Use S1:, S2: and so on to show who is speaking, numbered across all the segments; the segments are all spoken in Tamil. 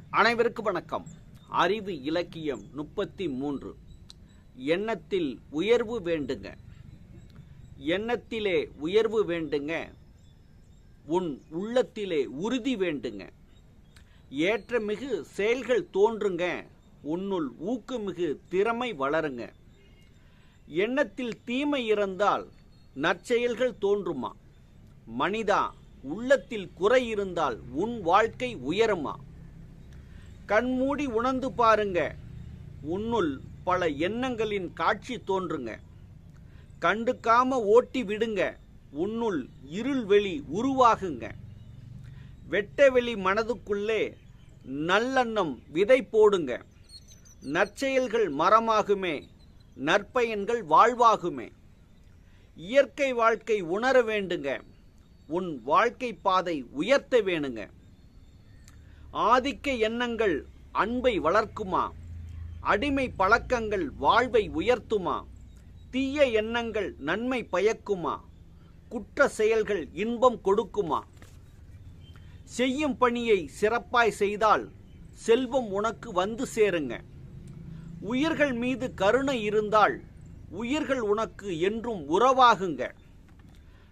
S1: அனைவருக்கும் வணக்கம். அறிவு இலக்கியம் 33. எண்ணத்தில் உயர்வு வேண்டுங்க. எண்ணத்திலே உயர்வு வேண்டுங்க. உன் உள்ளத்திலே உறுதி வேண்டுங்க. ஏற்றமிகு செயல்கள் தோன்றுங்க. உன்னுள் ஊக்கமிகு திறமை வளருங்க. எண்ணத்தில் தீமை இருந்தால் நற்செயல்கள் தோன்றுமா? மனிதா, உள்ளத்தில் குறை இருந்தால் உன் வாழ்க்கை உயருமா? கண்மூடி உணர்ந்து பாருங்க. உன்னுள் பல எண்ணங்களின் காட்சி தோன்றுங்க. கண்டுக்காம ஓட்டி விடுங்க. உன்னுள் இருள் வெளி உருவாகுங்க. வெட்ட வெளி மனதுக்குள்ளே நல்லெண்ணம் விதை போடுங்க. நற்செயல்கள் மரமாகுமே, நற்பயன்கள் வாழ்வாகுமே. இயற்கை வாழ்க்கை உணர வேண்டுங்க. உன் வாழ்க்கை பாதை உயர்த்த வேணுங்க. ஆதிக்க எண்ணங்கள் அன்பை வளர்க்குமா? அடிமை பழக்கங்கள் வாழ்வை உயர்த்துமா? தீய எண்ணங்கள் நன்மை பயக்குமா? குற்ற செயல்கள் இன்பம் கொடுக்குமா? செய்யும் பணியை சிறப்பாய் செய்தால் செல்வம் உனக்கு வந்து சேருங்க. உயிர்கள் மீது கருணை இருந்தால் உயிர்கள் உனக்கு என்றும் உறவாகுங்க.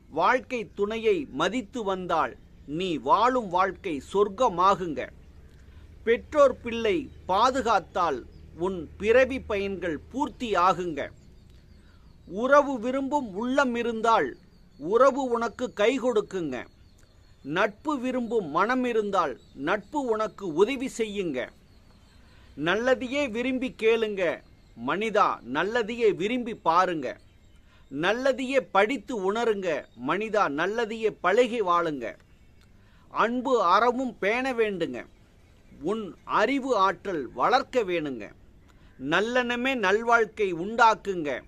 S1: வாழ்க்கை துணையை மதித்து வந்தால் நீ வாழும் வாழ்க்கை சொர்க்கமாகுங்க. பெற்றோர் பிள்ளை பாதுகாத்தால் உன் பிறவி பயன்கள் பூர்த்தி ஆகுங்க. உறவு விரும்பும் உள்ளம் இருந்தால் உறவு உனக்கு கை கொடுக்குங்க. நட்பு விரும்பும் மனம் இருந்தால் நட்பு உனக்கு உதவி செய்யுங்க. நல்லதையே விரும்பி கேளுங்க. மனிதா, நல்லதையே விரும்பி பாருங்க. நல்லதையே படித்து உணருங்க. மனிதா, நல்லதையே பழகி வாழுங்க. அன்பு அறவும் பேண வேண்டுங்க. உன் அறிவு ஆற்றல் வளர்க்க வேணுங்க. நல்லெண்ணமே நல்வாழ்க்கை உண்டாக்குங்க.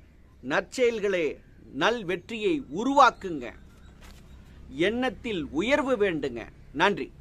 S1: நற்செயல்களே நல் வெற்றியை உருவாக்குங்க. எண்ணத்தில் உயர்வு வேண்டுங்க. நன்றி.